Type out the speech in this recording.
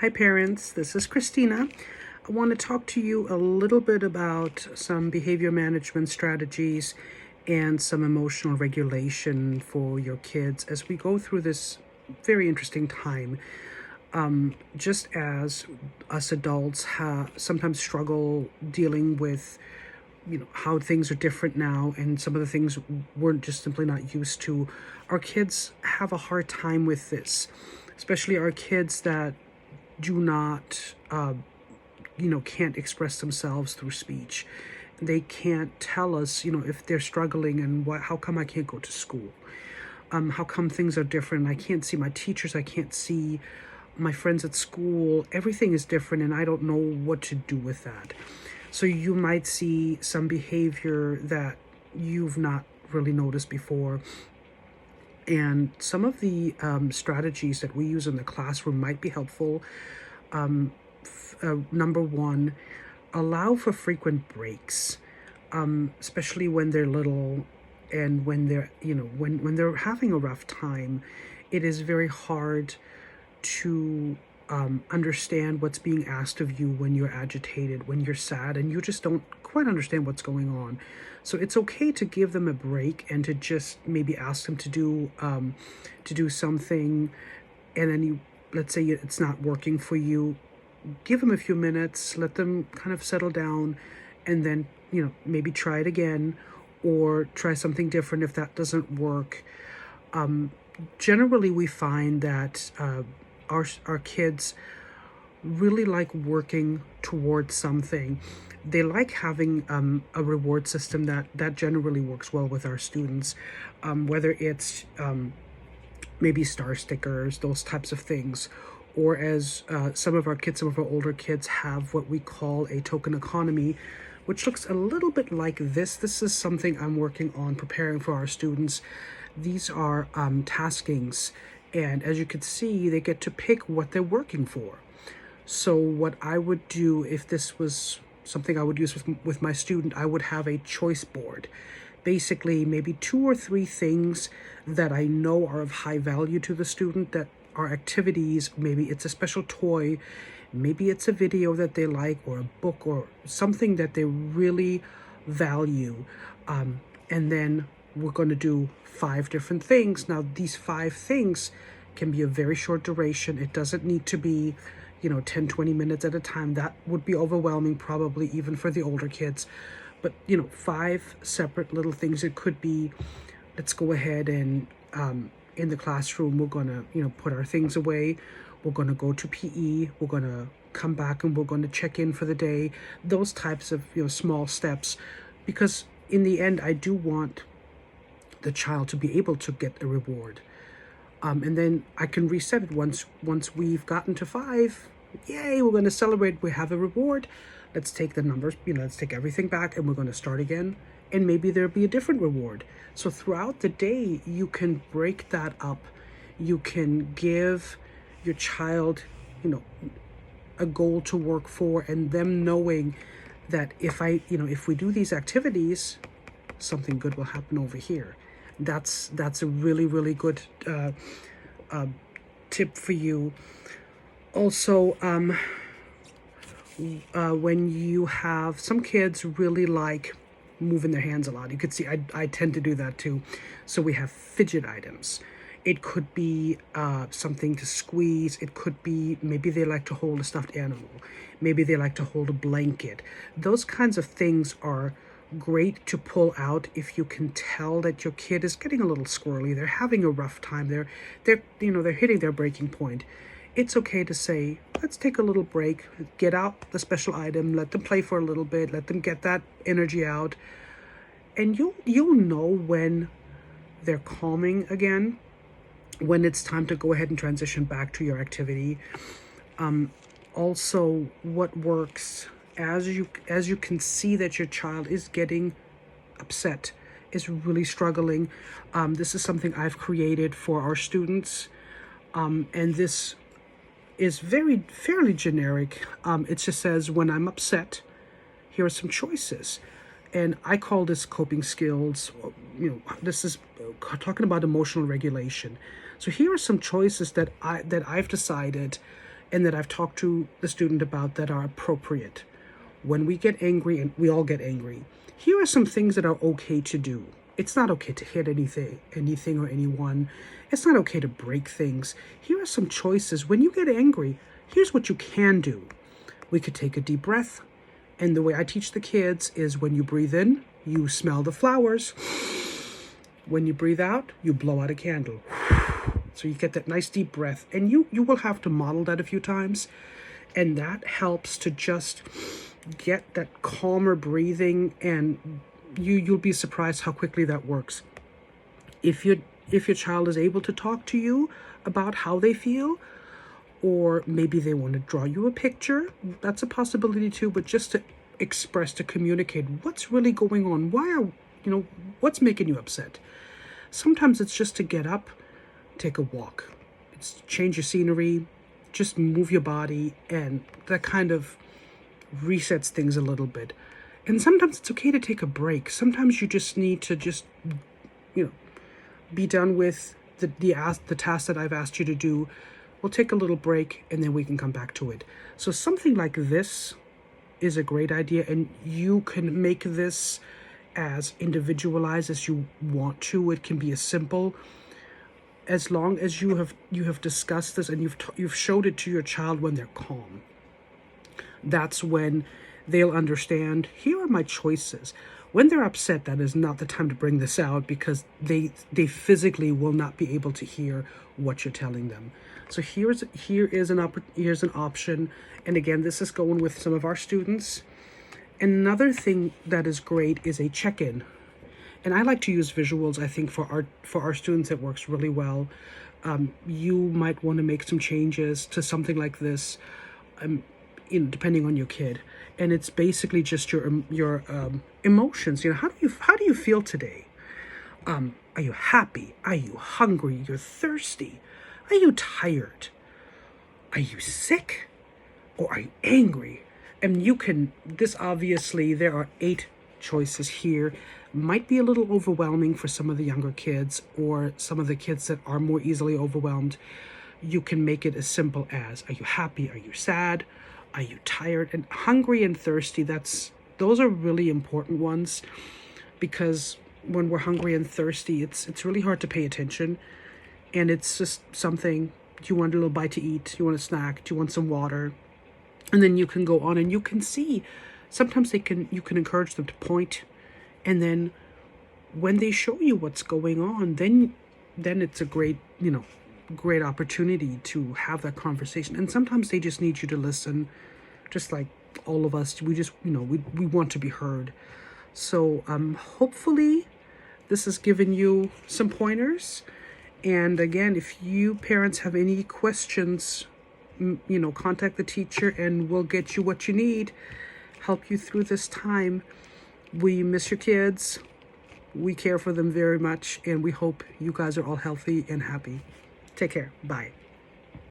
Hi parents, this is Christina. I want to talk to you a little bit about some behavior management strategies and some emotional regulation for your kids as we go through this very interesting time. Just as us adults sometimes struggle dealing with how things are different now and some of the things we're just simply not used to, our kids have a hard time with this, especially our kids that do not can't express themselves through speech. They can't tell us if they're struggling and how come I can't go to school, how come things are different. I can't see my teachers, I can't see my friends at school. Everything is different and I don't know what to do with that. So you might see some behavior that you've not really noticed before. And some of the strategies that we use in the classroom might be helpful. Number one, allow for frequent breaks, especially when they're little and when they're, when they're having a rough time. It is very hard to understand what's being asked of you when you're agitated, when you're sad, and you just don't quite understand what's going on. So it's okay to give them a break and to just maybe ask them to do something, and then let's say it's not working for you. Give them a few minutes, let them kind of settle down, and then maybe try it again or try something different if that doesn't work. Generally, we find that our kids really like working towards something. They like having a reward system that generally works well with our students, whether it's maybe star stickers, those types of things, or as some of our older kids have what we call a token economy, which looks a little bit like this. This is something I'm working on preparing for our students. These are taskings, and as you can see, they get to pick what they're working for. So what I would do if this was something I would use with my student, I would have a choice board. Basically, maybe 2 or 3 things that I know are of high value to the student, that are activities. Maybe it's a special toy, maybe it's a video that they like, or a book, or something that they really value. And then we're going to do 5 different things. Now, these 5 things can be a very short duration. It doesn't need to be 10, 20 minutes at a time. That would be overwhelming, probably even for the older kids. But 5 separate little things. It could be, let's go ahead and in the classroom, we're gonna put our things away, we're gonna go to PE, we're gonna come back and we're gonna check in for the day. Those types of small steps, because in the end I do want the child to be able to get a reward. And then I can reset it once we've gotten to 5. Yay, we're going to celebrate. We have a reward. Let's take the numbers, let's take everything back, and we're going to start again. And maybe there'll be a different reward. So throughout the day, you can break that up. You can give your child, a goal to work for, and them knowing that if we do these activities, something good will happen over here. That's a really, really good tip for you. Also, when you have some kids really like moving their hands a lot, you could see I tend to do that too. So we have fidget items. It could be something to squeeze. It could be maybe they like to hold a stuffed animal. Maybe they like to hold a blanket. Those kinds of things are great to pull out if you can tell that your kid is getting a little squirrely. They're having a rough time. They're hitting their breaking point. It's okay to say, let's take a little break, get out the special item, let them play for a little bit, let them get that energy out. And you'll know when they're calming again, when it's time to go ahead and transition back to your activity. Also, what works, as you can see that your child is getting upset, is really struggling. This is something I've created for our students, and this is fairly generic. It just says, when I'm upset, here are some choices. And I call this coping skills. This is talking about emotional regulation. So here are some choices that I've decided and that I've talked to the student about that are appropriate. When we get angry, and we all get angry, here are some things that are okay to do. It's not okay to hit anything or anyone. It's not okay to break things. Here are some choices. When you get angry, here's what you can do. We could take a deep breath. And the way I teach the kids is when you breathe in, you smell the flowers. When you breathe out, you blow out a candle. So you get that nice deep breath. And you will have to model that a few times. And that helps to just get that calmer breathing, and you'll be surprised how quickly that works. If your child is able to talk to you about how they feel, or maybe they want to draw you a picture, that's a possibility too, but just to express, to communicate what's really going on. What's making you upset? Sometimes it's just to get up, take a walk. It's change your scenery, just move your body, and that kind of resets things a little bit. And sometimes it's okay to take a break. Sometimes you just need to be done with the task that I've asked you to do. We'll take a little break and then we can come back to it. So something like this is a great idea, and you can make this as individualized as you want to. It can be as simple as long as you have discussed this and you've showed it to your child when they're calm. That's when they'll understand, here are my choices. When they're upset, that is not the time to bring this out, because they physically will not be able to hear what you're telling them. So here's an option. And again, this is going with some of our students. Another thing that is great is a check-in. And I like to use visuals. I think for our students, it works really well. You might want to make some changes to something like this, depending on your kid. And it's basically just your emotions. How do you feel today? Are you happy? Are you hungry? You're thirsty? Are you tired? Are you sick? Or are you angry? And obviously, there are 8 choices here. Might be a little overwhelming for some of the younger kids or some of the kids that are more easily overwhelmed. You can make it as simple as, are you happy? Are you sad? Are you tired? And hungry and thirsty, those are really important ones, because when we're hungry and thirsty, it's really hard to pay attention. And it's just something, do you want a little bite to eat? Do you want a snack? Do you want some water? And then you can go on and you can see, sometimes you can encourage them to point, and then when they show you what's going on, then it's a great opportunity to have that conversation. And sometimes they just need you to listen, just like all of us. We just, we want to be heard. So hopefully this has given you some pointers. And again, if you parents have any questions, contact the teacher and we'll get you what you need, help you through this time. We miss your kids. We care for them very much, and we hope you guys are all healthy and happy. Take care. Bye.